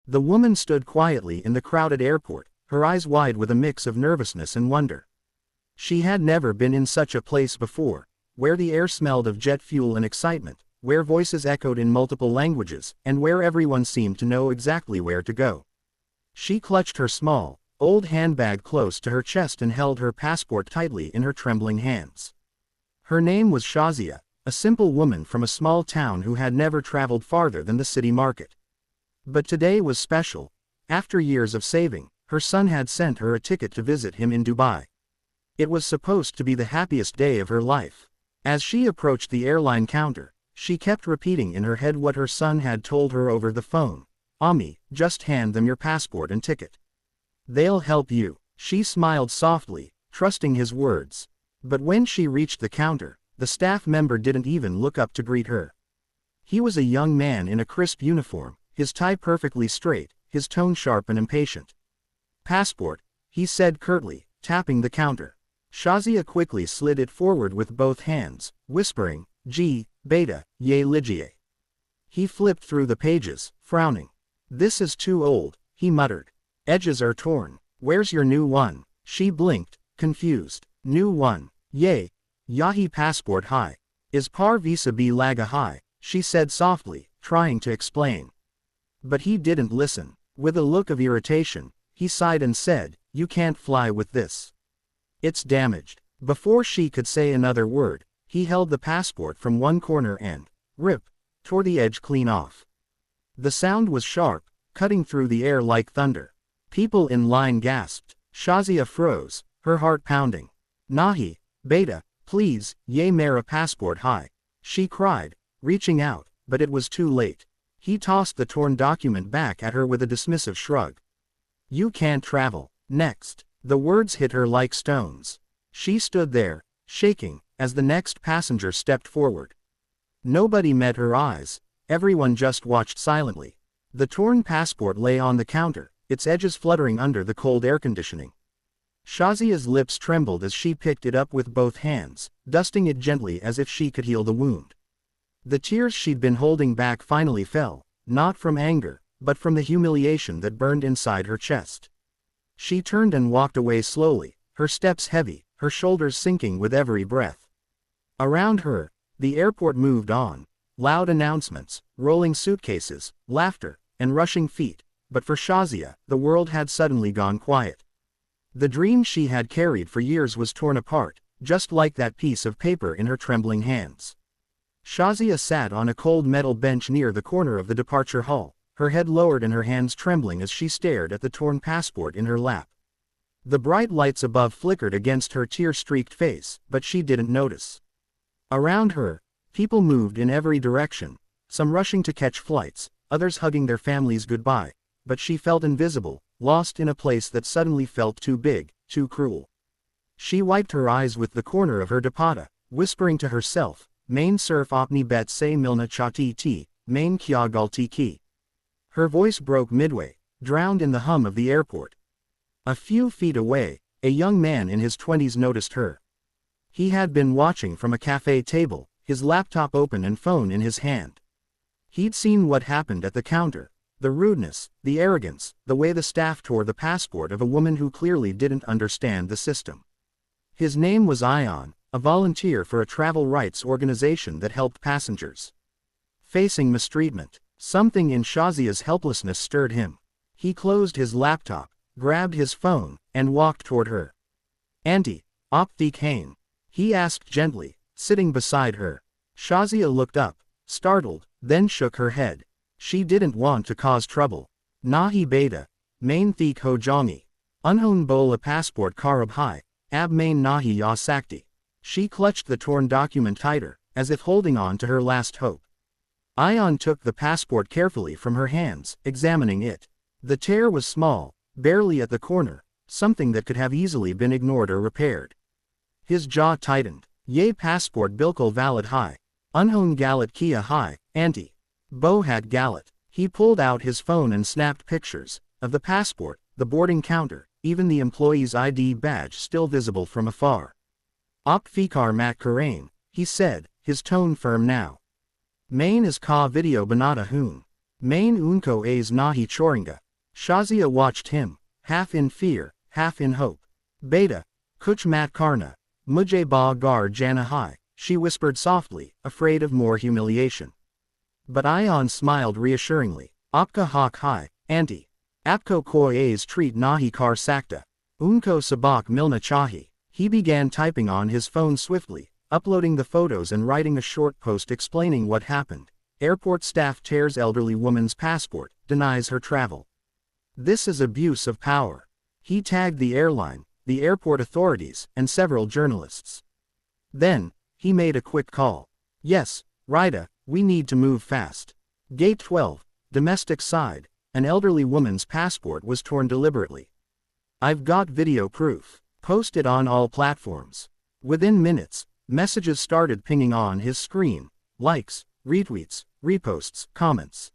The woman stood quietly in the crowded airport, her eyes wide with a mix of nervousness and wonder. She had never been in such a place before, where the air smelled of jet fuel and excitement, where voices echoed in multiple languages, and where everyone seemed to know exactly where to go. She clutched her small, old handbag close to her chest and held her passport tightly in her trembling hands. Her name was Shazia, a simple woman from a small town who had never traveled farther than the city market. But today was special. After years of saving, her son had sent her a ticket to visit him in Dubai. It was supposed to be the happiest day of her life. As she approached the airline counter, she kept repeating in her head what her son had told her over the phone. "Ami, just hand them your passport and ticket. They'll help you." She smiled softly, trusting his words. But when she reached the counter, the staff member didn't even look up to greet her. He was a young man in a crisp uniform, his tie perfectly straight, his tone sharp and impatient. "Passport," he said curtly, tapping the counter. Shazia quickly slid it forward with both hands, whispering, "G, beta, ye ligie." He flipped through the pages, frowning. "This is too old," he muttered. "Edges are torn. Where's your new one?" She blinked, confused. "New one? Yay. Yahi passport hai. Is par visa b laga hai," she said softly, trying to explain. But he didn't listen. With a look of irritation, he sighed and said, "You can't fly with this. It's damaged." Before she could say another word, he held the passport from one corner and, rip, tore the edge clean off. The sound was sharp, cutting through the air like thunder. People in line gasped. Shazia froze, her heart pounding. "Nahi, beta, please, ye mera passport hai," she cried, reaching out, but it was too late. He tossed the torn document back at her with a dismissive shrug. "You can't travel." Next, the words hit her like stones. She stood there, shaking, as the next passenger stepped forward. Nobody met her eyes, everyone just watched silently. The torn passport lay on the counter, its edges fluttering under the cold air conditioning. Shazia's lips trembled as she picked it up with both hands, dusting it gently as if she could heal the wound. The tears she'd been holding back finally fell, not from anger, but from the humiliation that burned inside her chest. She turned and walked away slowly, her steps heavy, her shoulders sinking with every breath. Around her, the airport moved on, loud announcements, rolling suitcases, laughter, and rushing feet, but for Shazia, the world had suddenly gone quiet. The dream she had carried for years was torn apart, just like that piece of paper in her trembling hands. Shazia sat on a cold metal bench near the corner of the departure hall, her head lowered and her hands trembling as she stared at the torn passport in her lap. The bright lights above flickered against her tear-streaked face, but she didn't notice. Around her, people moved in every direction, some rushing to catch flights, others hugging their families goodbye, but she felt invisible, lost in a place that suddenly felt too big, too cruel. She wiped her eyes with the corner of her dupatta, whispering to herself, "Main surf apni bet se milna chati ti, main kya galti ki." Her voice broke midway, drowned in the hum of the airport. A few feet away, a young man in his 20s noticed her. He had been watching from a cafe table, his laptop open and phone in his hand. He'd seen what happened at the counter, the rudeness, the arrogance, the way the staff tore the passport of a woman who clearly didn't understand the system. His name was Ion, a volunteer for a travel rights organization that helped passengers facing mistreatment. Something in Shazia's helplessness stirred him. He closed his laptop, grabbed his phone, and walked toward her. "Auntie, op thik hain?" he asked gently, sitting beside her. Shazia looked up, startled, then shook her head. She didn't want to cause trouble. "Nahi beta, main thik ho jangi. Unhon bola passport karab hai, ab main nahi ya sakti." She clutched the torn document tighter, as if holding on to her last hope. Ion took the passport carefully from her hands, examining it. The tear was small, barely at the corner, something that could have easily been ignored or repaired. His jaw tightened. "Ye passport bilkul valid hai. Unhon galat kia hai, auntie. Bo hat galat." He pulled out his phone and snapped pictures of the passport, the boarding counter, even the employee's ID badge still visible from afar. "Op fikar mat karain," he said, his tone firm now. "Main is ka video banata hoon. Main unko as nahi choringa. Shazia watched him, half in fear, half in hope. Beta, kuch mat karna, mujhe ba gar jana hai, she whispered softly, afraid of more humiliation. But Ion smiled reassuringly. Apka hak hai, auntie. Apko koi as treat nahi kar sakta. Unko sabak milna chahi. He began typing on his phone swiftly, uploading the photos and writing a short post explaining what happened. Airport staff tears elderly woman's passport, denies her travel. This is abuse of power. He tagged the airline, the airport authorities, and several journalists. Then, he made a quick call. Yes, Rita, we need to move fast. Gate 12, domestic side, an elderly woman's passport was torn deliberately. I've got video proof. Post it on all platforms. Within minutes, messages started pinging on his screen. Likes, retweets, reposts, comments.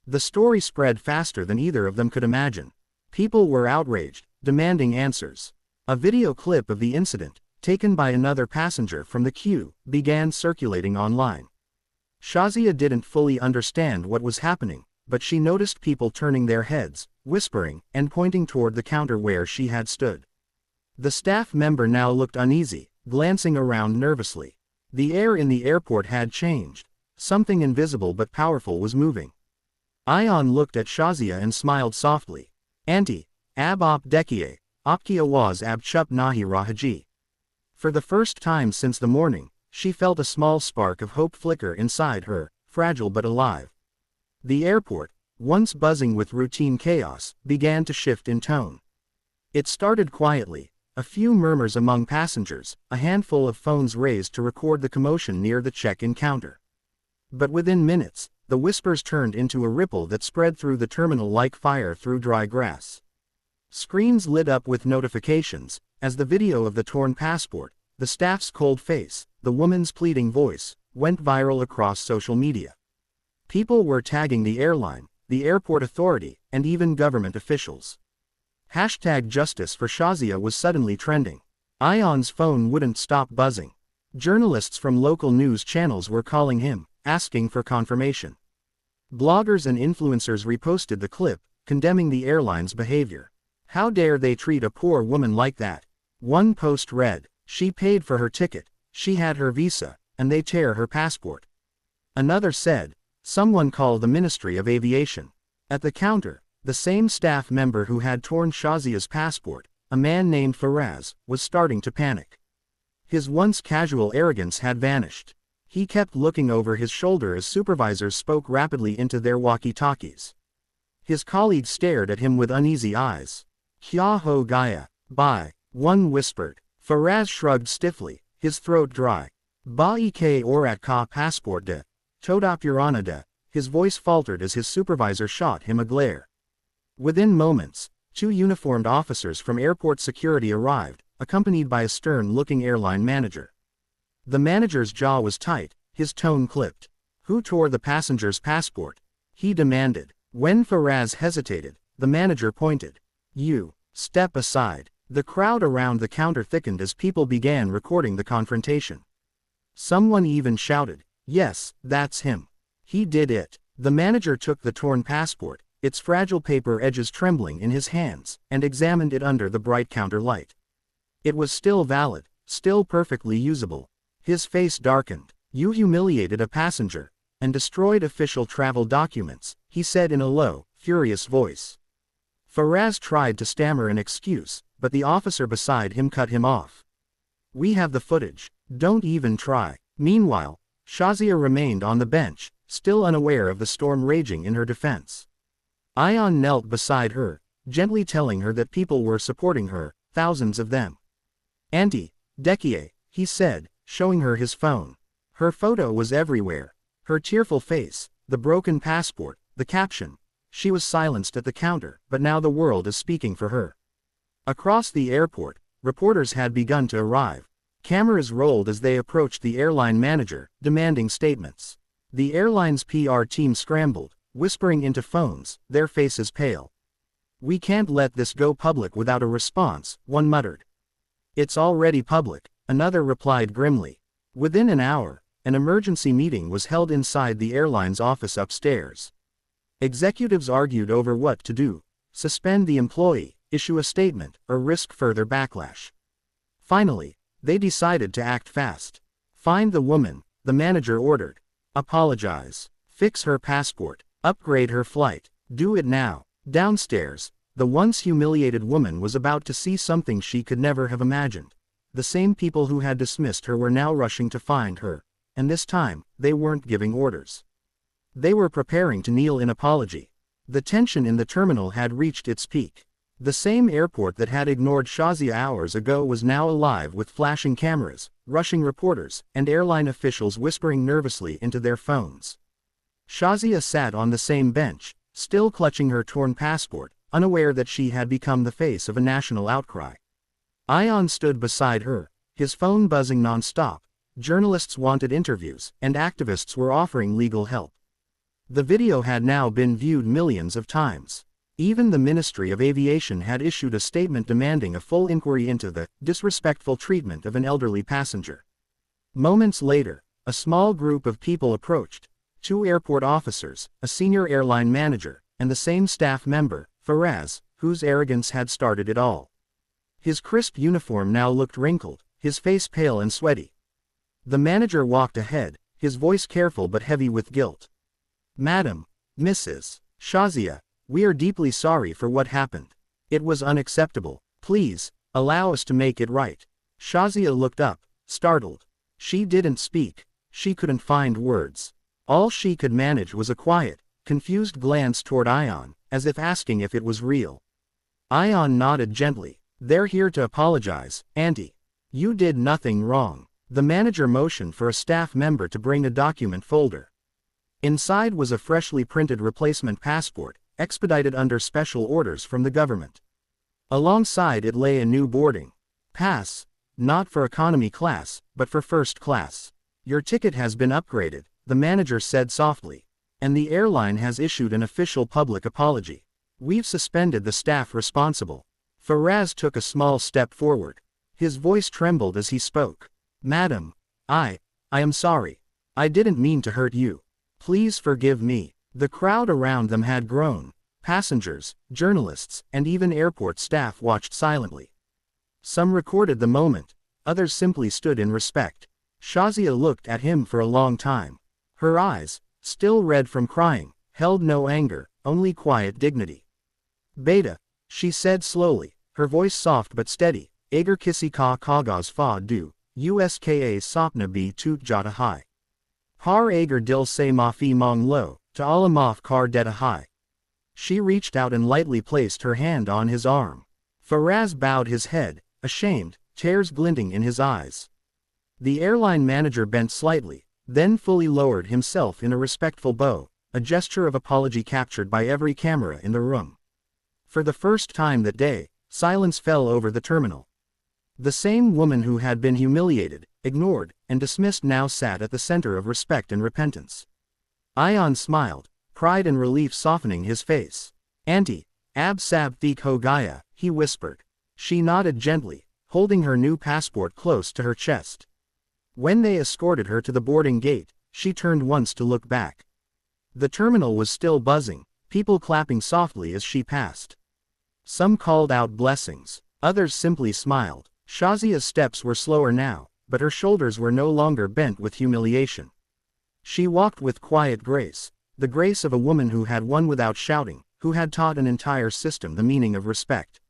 The story spread faster than either of them could imagine. People were outraged, demanding answers. A video clip of the incident, taken by another passenger from the queue, began circulating online. Shazia didn't fully understand what was happening, but she noticed people turning their heads, whispering, and pointing toward the counter where she had stood. The staff member now looked uneasy, glancing around nervously. The air in the airport had changed. Something invisible but powerful was moving. Ion looked at Shazia and smiled softly. Auntie, ab op dekiye, opki awaz ab chup nahi rahaji. For the first time since the morning, she felt a small spark of hope flicker inside her, fragile but alive. The airport, once buzzing with routine chaos, began to shift in tone. It started quietly, a few murmurs among passengers, a handful of phones raised to record the commotion near the check-in counter. But within minutes, the whispers turned into a ripple that spread through the terminal like fire through dry grass. Screens lit up with notifications, as the video of the torn passport, the staff's cold face, the woman's pleading voice, went viral across social media. People were tagging the airline, the airport authority, and even government officials. #Justice for Shazia was suddenly trending. Ion's phone wouldn't stop buzzing. Journalists from local news channels were calling him, asking for confirmation. Bloggers and influencers reposted the clip, condemning the airline's behavior. How dare they treat a poor woman like that? One post read, she paid for her ticket, she had her visa, and they tear her passport. Another said, someone call the Ministry of Aviation. At the counter, the same staff member who had torn Shazia's passport, a man named Faraz, was starting to panic. His once casual arrogance had vanished. He kept looking over his shoulder as supervisors spoke rapidly into their walkie-talkies. His colleagues stared at him with uneasy eyes. Kya ho gaya? Bye, one whispered. Faraz shrugged stiffly, his throat dry. Ba ek orat ka passport de. Todop urana de. His voice faltered as his supervisor shot him a glare. Within moments, 2 uniformed officers from airport security arrived, accompanied by a stern-looking airline manager. The manager's jaw was tight, his tone clipped. Who tore the passenger's passport? He demanded. When Faraz hesitated, the manager pointed. You, step aside. The crowd around the counter thickened as people began recording the confrontation. Someone even shouted, yes, that's him. He did it. The manager took the torn passport, its fragile paper edges trembling in his hands, and examined it under the bright counter light. It was still valid, still perfectly usable. His face darkened. You humiliated a passenger, and destroyed official travel documents, he said in a low, furious voice. Faraz tried to stammer an excuse, but the officer beside him cut him off. We have the footage. Don't even try. Meanwhile, Shazia remained on the bench, still unaware of the storm raging in her defense. Ion knelt beside her, gently telling her that people were supporting her, thousands of them. Auntie, Dekie, he said, showing her his phone. Her photo was everywhere. Her tearful face, the broken passport, the caption. She was silenced at the counter, but now the world is speaking for her. Across the airport, reporters had begun to arrive. Cameras rolled as they approached the airline manager, demanding statements. The airline's PR team scrambled, whispering into phones, their faces pale. We can't let this go public without a response, one muttered. It's already public, another replied grimly. Within an hour, an emergency meeting was held inside the airline's office upstairs. Executives argued over what to do: suspend the employee, issue a statement, or risk further backlash. Finally, they decided to act fast. Find the woman, the manager ordered. Apologize. Fix her passport. Upgrade her flight. Do it now. Downstairs, the once humiliated woman was about to see something she could never have imagined. The same people who had dismissed her were now rushing to find her, and this time, they weren't giving orders. They were preparing to kneel in apology. The tension in the terminal had reached its peak. The same airport that had ignored Shazia hours ago was now alive with flashing cameras, rushing reporters, and airline officials whispering nervously into their phones. Shazia sat on the same bench, still clutching her torn passport, unaware that she had become the face of a national outcry. Ion stood beside her, his phone buzzing non-stop. Journalists wanted interviews, and activists were offering legal help. The video had now been viewed millions of times. Even the Ministry of Aviation had issued a statement demanding a full inquiry into the disrespectful treatment of an elderly passenger. Moments later, a small group of people approached: 2 airport officers, a senior airline manager, and the same staff member, Faraz, whose arrogance had started it all. His crisp uniform now looked wrinkled, his face pale and sweaty. The manager walked ahead, his voice careful but heavy with guilt. "Madam, Mrs. Shazia, we are deeply sorry for what happened. It was unacceptable. Please, allow us to make it right." Shazia looked up, startled. She didn't speak. She couldn't find words. All she could manage was a quiet, confused glance toward Ion, as if asking if it was real. Ion nodded gently. "They're here to apologize, Auntie. You did nothing wrong." The manager motioned for a staff member to bring a document folder. Inside was a freshly printed replacement passport, expedited under special orders from the government. Alongside it lay a new boarding pass, not for economy class, but for first class. "Your ticket has been upgraded," the manager said softly, "and the airline has issued an official public apology. We've suspended the staff responsible." Faraz took a small step forward. His voice trembled as he spoke. "Madam, I am sorry. I didn't mean to hurt you. Please forgive me." The crowd around them had grown. Passengers, journalists, and even airport staff watched silently. Some recorded the moment, others simply stood in respect. Shazia looked at him for a long time. Her eyes, still red from crying, held no anger, only quiet dignity. "Beta," she said slowly, her voice soft but steady, "Agar kisi ka kagaz fa du, uska sapna bi tut jata hai. Har agar dil se maafi mong lo, to Allah maaf kar deta hai." She reached out and lightly placed her hand on his arm. Faraz bowed his head, ashamed, tears glinting in his eyes. The airline manager bent slightly, then fully lowered himself in a respectful bow, a gesture of apology captured by every camera in the room. For the first time that day, silence fell over the terminal. The same woman who had been humiliated, ignored, and dismissed now sat at the center of respect and repentance. Ion smiled, pride and relief softening his face. "Auntie, ab sab thik ho gaya," he whispered. She nodded gently, holding her new passport close to her chest. When they escorted her to the boarding gate, she turned once to look back. The terminal was still buzzing, people clapping softly as she passed. Some called out blessings, others simply smiled. Shazia's steps were slower now, but her shoulders were no longer bent with humiliation. She walked with quiet grace, the grace of a woman who had won without shouting, who had taught an entire system the meaning of respect.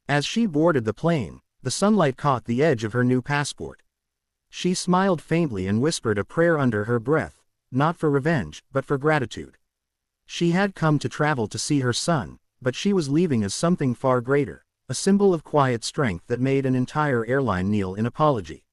As she boarded the plane, the sunlight caught the edge of her new passport. She smiled faintly and whispered a prayer under her breath, not for revenge, but for gratitude. She had come to travel to see her son, but she was leaving as something far greater, a symbol of quiet strength that made an entire airline kneel in apology.